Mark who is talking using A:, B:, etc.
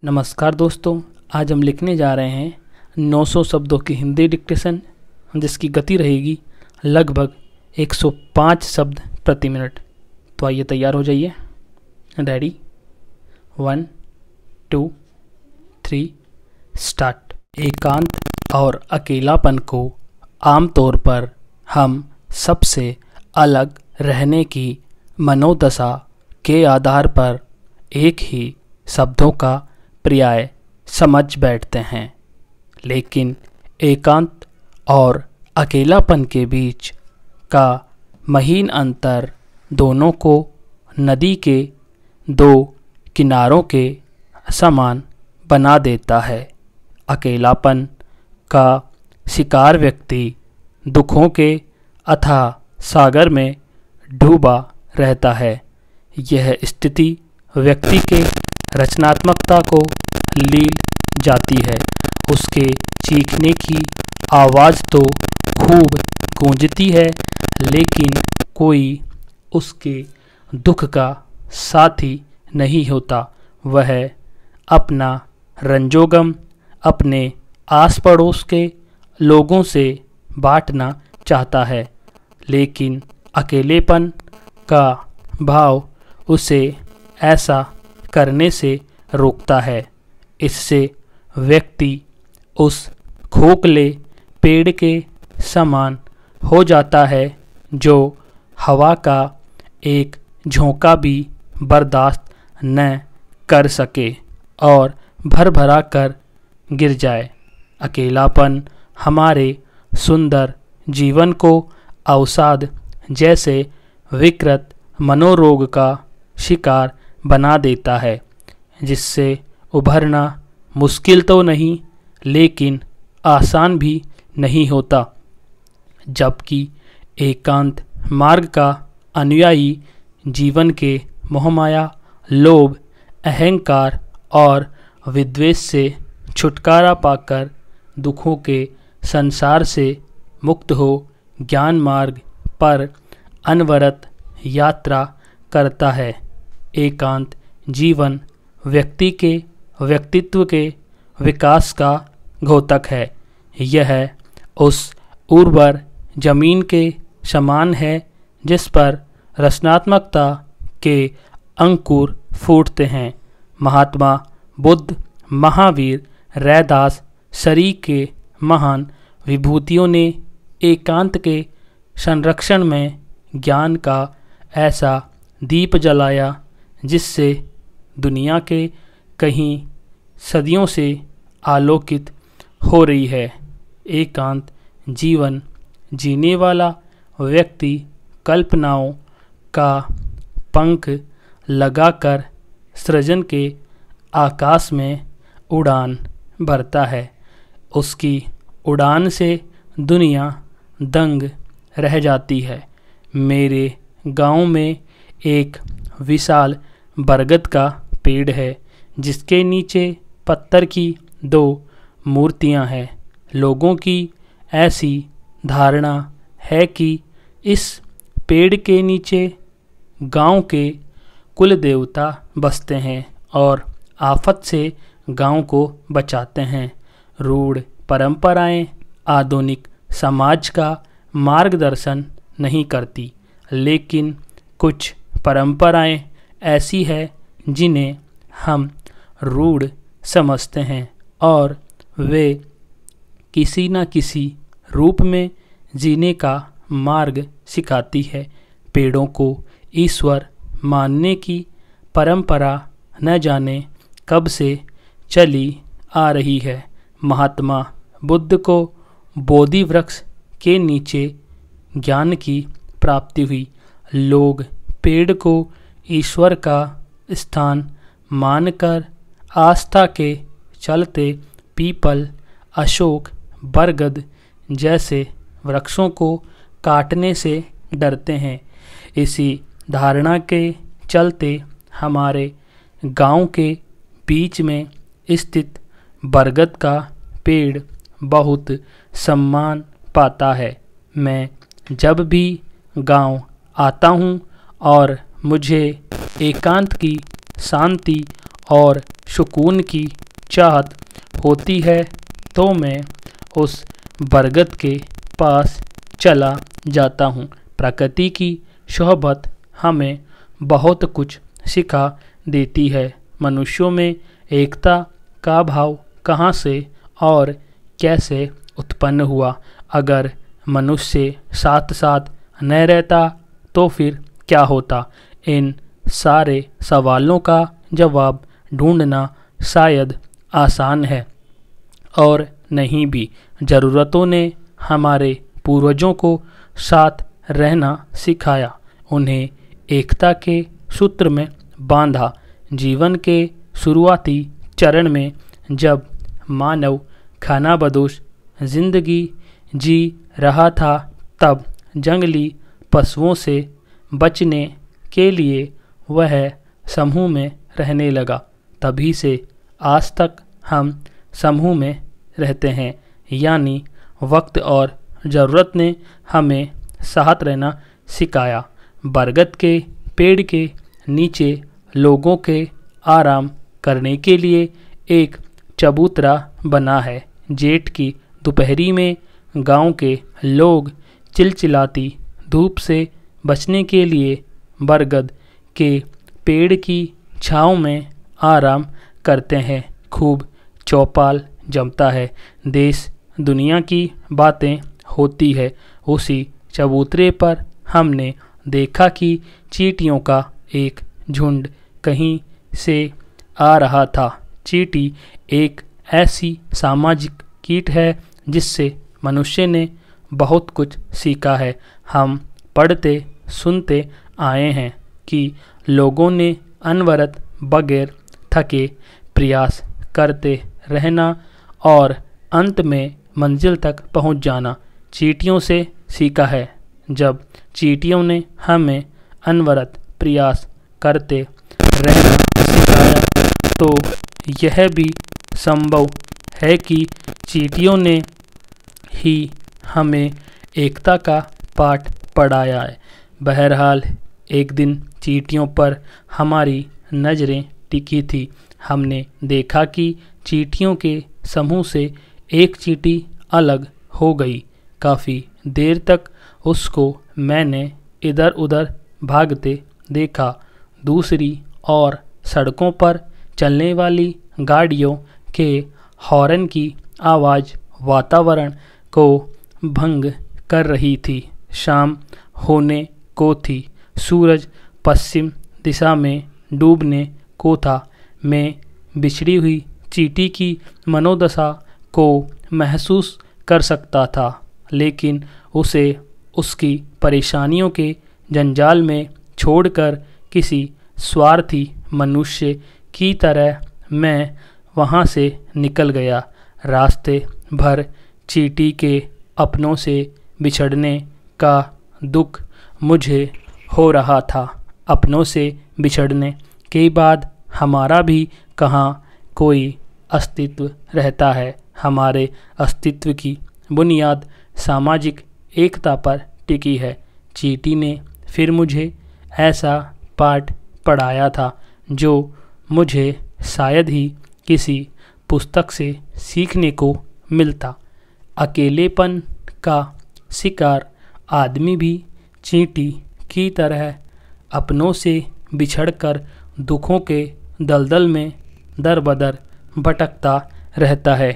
A: नमस्कार दोस्तों, आज हम लिखने जा रहे हैं 900 शब्दों की हिंदी डिक्टेशन, जिसकी गति रहेगी लगभग 105 शब्द प्रति मिनट। तो आइए तैयार हो जाइए। Ready, 1 2 3 start. एकांत और अकेलापन को आमतौर पर हम सबसे अलग रहने की मनोदशा के आधार पर एक ही शब्दों का पर्याय समझ बैठते हैं, लेकिन एकांत और अकेलापन के बीच का महीन अंतर दोनों को नदी के दो किनारों के समान बना देता है। अकेलापन का शिकार व्यक्ति दुखों के अथाह सागर में डूबा रहता है। यह स्थिति व्यक्ति के रचनात्मकता को लील जाती है। उसके चीखने की आवाज़ तो खूब गूंजती है, लेकिन कोई उसके दुख का साथी नहीं होता। वह अपना रंजोगम अपने आस पड़ोस के लोगों से बांटना चाहता है, लेकिन अकेलेपन का भाव उसे ऐसा करने से रोकता है। इससे व्यक्ति उस खोखले पेड़ के समान हो जाता है जो हवा का एक झोंका भी बर्दाश्त न कर सके और भर भरा कर गिर जाए। अकेलापन हमारे सुंदर जीवन को अवसाद जैसे विकृत मनोरोग का शिकार बना देता है, जिससे उभरना मुश्किल तो नहीं, लेकिन आसान भी नहीं होता। जबकि एकांत मार्ग का अनुयायी जीवन के मोहमाया, लोभ, अहंकार और विद्वेष से छुटकारा पाकर दुखों के संसार से मुक्त हो ज्ञान मार्ग पर अनवरत यात्रा करता है। एकांत जीवन व्यक्ति के व्यक्तित्व के विकास का घोतक है। यह उस उर्वर जमीन के समान है जिस पर रचनात्मकता के अंकुर फूटते हैं। महात्मा बुद्ध, महावीर, रैदास सरी के महान विभूतियों ने एकांत के संरक्षण में ज्ञान का ऐसा दीप जलाया जिससे दुनिया के कहीं सदियों से आलोकित हो रही है। एकांत जीवन जीने वाला व्यक्ति कल्पनाओं का पंख लगाकर सृजन के आकाश में उड़ान भरता है। उसकी उड़ान से दुनिया दंग रह जाती है। मेरे गांव में एक विशाल बरगद का पेड़ है, जिसके नीचे पत्थर की 2 मूर्तियां हैं। लोगों की ऐसी धारणा है कि इस पेड़ के नीचे गांव के कुल देवता बसते हैं और आफत से गांव को बचाते हैं। रूढ़ परंपराएं आधुनिक समाज का मार्गदर्शन नहीं करती, लेकिन कुछ परंपराएं ऐसी है जिन्हें हम रूढ़ समझते हैं और वे किसी न किसी रूप में जीने का मार्ग सिखाती है। पेड़ों को ईश्वर मानने की परंपरा न जाने कब से चली आ रही है। महात्मा बुद्ध को बोधि वृक्ष के नीचे ज्ञान की प्राप्ति हुई। लोग पेड़ को ईश्वर का स्थान मानकर आस्था के चलते पीपल, अशोक, बरगद जैसे वृक्षों को काटने से डरते हैं। इसी धारणा के चलते हमारे गांव के बीच में स्थित बरगद का पेड़ बहुत सम्मान पाता है। मैं जब भी गांव आता हूँ और मुझे एकांत की शांति और सुकून की चाहत होती है तो मैं उस बरगद के पास चला जाता हूँ। प्रकृति की सोहबत हमें बहुत कुछ सिखा देती है। मनुष्यों में एकता का भाव कहाँ से और कैसे उत्पन्न हुआ? अगर मनुष्य साथ साथ न रहता तो फिर क्या होता? इन सारे सवालों का जवाब ढूंढना शायद आसान है और नहीं भी। ज़रूरतों ने हमारे पूर्वजों को साथ रहना सिखाया, उन्हें एकता के सूत्र में बांधा। जीवन के शुरुआती चरण में जब मानव खानाबदोश जिंदगी जी रहा था, तब जंगली पशुओं से बचने के लिए वह समूह में रहने लगा। तभी से आज तक हम समूह में रहते हैं, यानी वक्त और ज़रूरत ने हमें साथ रहना सिखाया। बरगद के पेड़ के नीचे लोगों के आराम करने के लिए एक चबूतरा बना है। जेठ की दोपहरी में गांव के लोग चिलचिलाती धूप से बचने के लिए बरगद के पेड़ की छाँव में आराम करते हैं। खूब चौपाल जमता है, देश दुनिया की बातें होती है। उसी चबूतरे पर हमने देखा कि चींटियों का एक झुंड कहीं से आ रहा था। चींटी एक ऐसी सामाजिक कीट है जिससे मनुष्य ने बहुत कुछ सीखा है। हम पढ़ते सुनते आए हैं कि लोगों ने अनवरत बगैर थके प्रयास करते रहना और अंत में मंजिल तक पहुंच जाना चींटियों से सीखा है। जब चींटियों ने हमें अनवरत प्रयास करते रहना सिखाया तो यह भी संभव है कि चींटियों ने ही हमें एकता का पाठ पढ़ाया है। बहरहाल एक दिन चींटियों पर हमारी नज़रें टिकी थी। हमने देखा कि चींटियों के समूह से एक चींटी अलग हो गई। काफ़ी देर तक उसको मैंने इधर उधर भागते देखा। दूसरी और सड़कों पर चलने वाली गाड़ियों के हॉर्न की आवाज़ वातावरण को भंग कर रही थी। शाम होने को थी, सूरज पश्चिम दिशा में डूबने को था। मैं बिछड़ी हुई चींटी की मनोदशा को महसूस कर सकता था, लेकिन उसे उसकी परेशानियों के जंजाल में छोड़कर किसी स्वार्थी मनुष्य की तरह मैं वहाँ से निकल गया। रास्ते भर चींटी के अपनों से बिछड़ने का दुख मुझे हो रहा था। अपनों से बिछड़ने के बाद हमारा भी कहाँ कोई अस्तित्व रहता है। हमारे अस्तित्व की बुनियाद सामाजिक एकता पर टिकी है। चींटी ने फिर मुझे ऐसा पाठ पढ़ाया था जो मुझे शायद ही किसी पुस्तक से सीखने को मिलता। अकेलेपन का शिकार आदमी भी चींटी की तरह अपनों से बिछड़कर दुखों के दलदल में दर बदर भटकता रहता है।